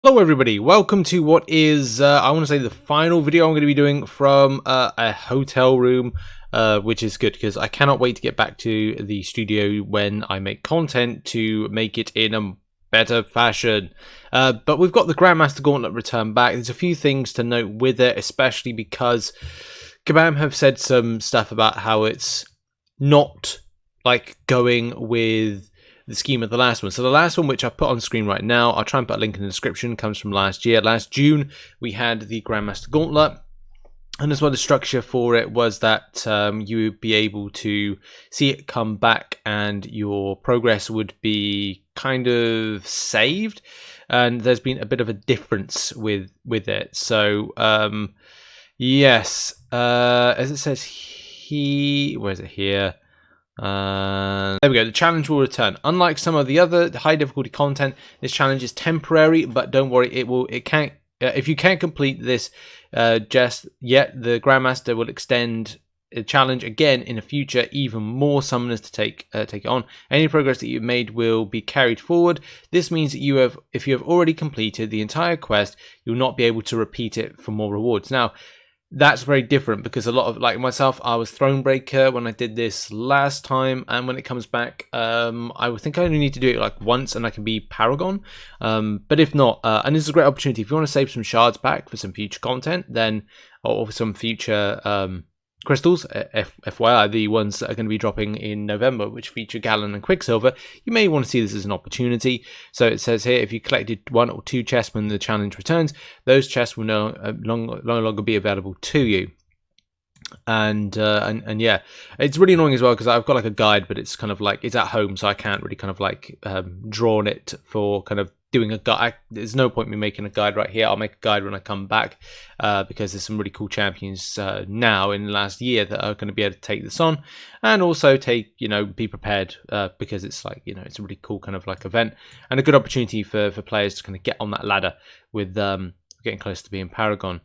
Hello everybody, welcome to what is, I want to say the final video I'm going to be doing from a hotel room, which is good because I cannot wait to get back to the studio when I make content to make it in a better fashion. But we've got the Grandmaster Gauntlet return back. There's a few things to note with it, especially because Kabam have said some stuff about how it's not like going with the scheme of the last one. So the last one, which I put on screen right now, I'll try and put a link in the description, comes from last year. Last June, we had the Grandmaster Gauntlet. And as well, the structure for it was that you would be able to see it come back and your progress would be kind of saved. And there's been a bit of a difference with it. So, yes, as it says where is it here? There we go. The challenge will return. Unlike some of the other high difficulty content, this challenge is temporary, but don't worry, it can't. If you can't complete this just yet, the Grandmaster will extend the challenge again in the future, even more summoners to take it on. Any progress that you've made will be carried forward. This means that if you have already completed the entire quest, you'll not be able to repeat it for more rewards. Now, that's very different because a lot of, like myself, I was Thronebreaker when I did this last time, and when it comes back, I would think I only need to do it like once and I can be Paragon. But if not, and this is a great opportunity, if you want to save some shards back for some future content, then, or for some future crystals, FYI, the ones that are going to be dropping in November, which feature Gallon and Quicksilver, you may want to see this as an opportunity. So it says here, if you collected 1 or 2 chests when the challenge returns, those chests will no longer be available to you. And yeah, it's really annoying as well because I've got like a guide, but it's kind of like it's at home, so I can't really kind of like draw on it for kind of doing a guide. There's no point in me making a guide right here. I'll make a guide when I come back because there's some really cool champions now in the last year that are going to be able to take this on, and also be prepared because it's like, it's a really cool kind of like event and a good opportunity for players to kind of get on that ladder with getting close to being Paragon.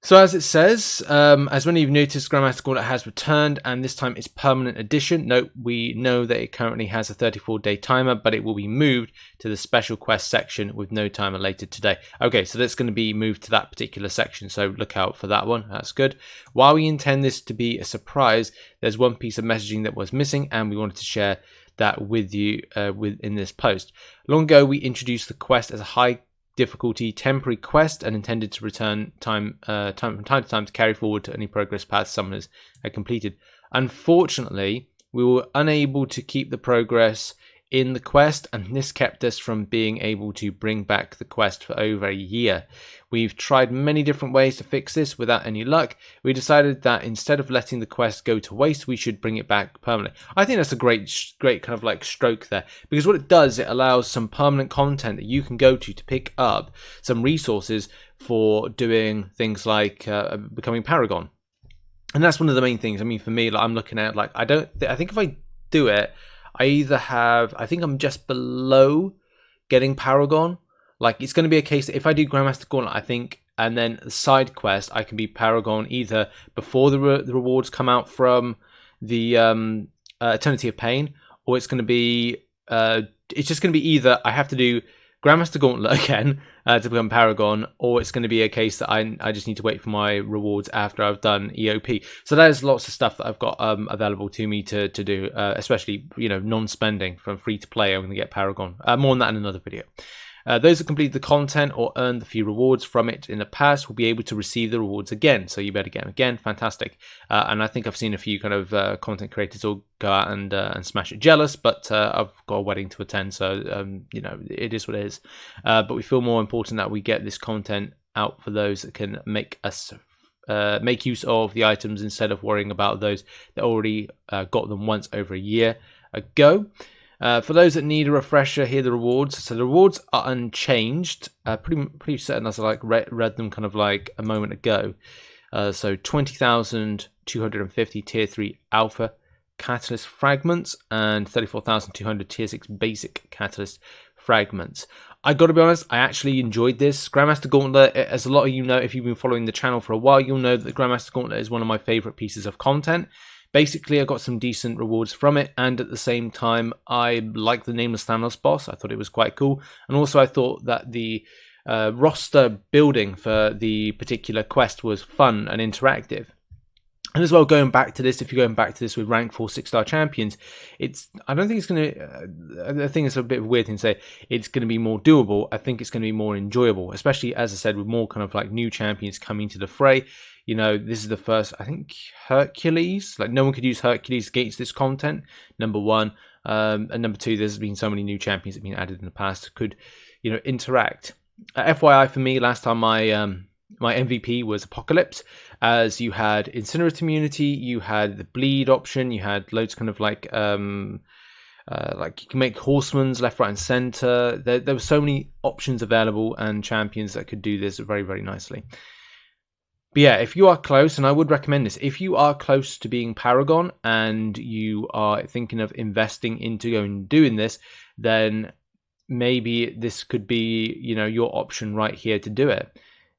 So as it says, as many of you noticed, Grandmaster Gauntlet has returned, and this time it's permanent edition. Note, we know that it currently has a 34-day timer, but it will be moved to the special quest section with no timer later today. Okay, so that's going to be moved to that particular section, so look out for that one. That's good. While we intend this to be a surprise, there's one piece of messaging that was missing, and we wanted to share that with you in this post. Long ago, we introduced the quest as a high difficulty temporary quest and intended to return from time to time to carry forward to any progress paths summoners had completed. Unfortunately, we were unable to keep the progress in the quest, and this kept us from being able to bring back the quest for over a year. We've tried many different ways to fix this without any luck. We decided that instead of letting the quest go to waste, we should bring it back permanently. I think that's a great kind of like stroke there, because what it does, it allows some permanent content that you can go to pick up some resources for doing things like becoming Paragon. And that's one of the main things. I mean, for me, like, I'm looking at, like, I think if I do it, I think I'm just below getting Paragon. Like, it's going to be a case that if I do Grandmaster Gauntlet, I think, and then the side quest, I can be Paragon either before the rewards come out from the Eternity of Pain, or it's going to be, it's just going to be either I have to do Grandmaster Gauntlet again to become Paragon, or it's going to be a case that I just need to wait for my rewards after I've done EOP. So there's lots of stuff that I've got available to me to do, especially non-spending from free to play. I'm going to get Paragon. More on that in another video. Those that complete the content or earned the few rewards from it in the past will be able to receive the rewards again. So you better get them again. Fantastic. And I think I've seen a few kind of content creators all go out and smash it jealous, but I've got a wedding to attend, so it is what it is. But we feel more important that we get this content out for those that can make us make use of the items instead of worrying about those that already got them once over a year ago. For those that need a refresher, here are the rewards. So the rewards are unchanged. Pretty certain as I like read them kind of like a moment ago. So 20,250 tier 3 alpha catalyst fragments and 34,200 tier 6 basic catalyst fragments. I got to be honest, I actually enjoyed this. Grandmaster Gauntlet, as a lot of you know, if you've been following the channel for a while, you'll know that the Grandmaster Gauntlet is one of my favorite pieces of content. Basically, I got some decent rewards from it, and at the same time, I liked the Nameless Thanos boss. I thought it was quite cool, and also I thought that the roster building for the particular quest was fun and interactive. And as well, going back to this, if you're going back to this with rank 4 6-star champions, I don't think it's going to, I think it's a bit of a weird thing to say, it's going to be more doable. I think it's going to be more enjoyable, especially, as I said, with more kind of like new champions coming to the fray. You know, this is the first, I think, Hercules, like no one could use Hercules against this content, number one. And number two, there's been so many new champions that have been added in the past could, you know, interact. FYI for me, last time my MVP was Apocalypse, as you had Incinerate Immunity, you had the Bleed option, you had loads kind of like you can make Horsemans left, right, and center. There were so many options available and champions that could do this very, very nicely. But yeah, if you are close, and I would recommend this, if you are close to being Paragon and you are thinking of investing into going and doing this, then maybe this could be, you know, your option right here to do it.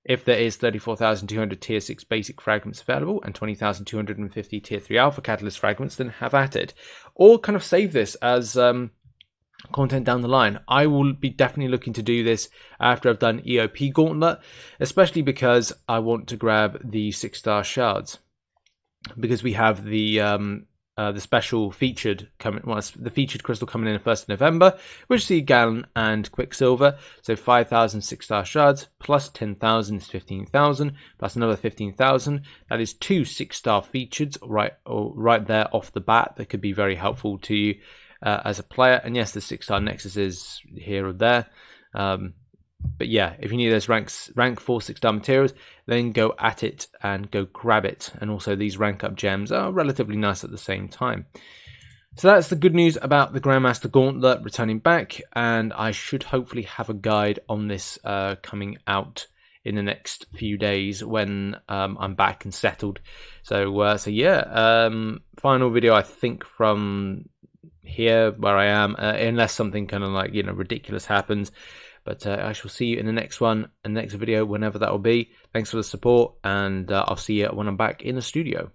If there is 34,200 tier 6 basic fragments available and 20,250 tier 3 alpha catalyst fragments, then have at it. Or kind of save this as content down the line. I will be definitely looking to do this after I've done EOP Gauntlet, especially because I want to grab the 6-star shards. Because we have the special featured coming, well, the featured crystal coming in 1st of November, which see Gallon and Quicksilver. So 5,000 6-star shards plus 10,000 is 15,000 plus another 15,000. That is 2 6-star featured right there off the bat. That could be very helpful to you as a player. And yes, the 6-star Nexus is here or there. But yeah, if you need those rank 4 6-star materials, then go at it and go grab it. And also these rank up gems are relatively nice at the same time. So that's the good news about the Grandmaster Gauntlet returning back, and I should hopefully have a guide on this coming out in the next few days when I'm back and settled. So yeah, final video I think from here where I am, unless something kind of like, you know, ridiculous happens. But I shall see you in the next one, and next video, whenever that will be. Thanks for the support, and I'll see you when I'm back in the studio.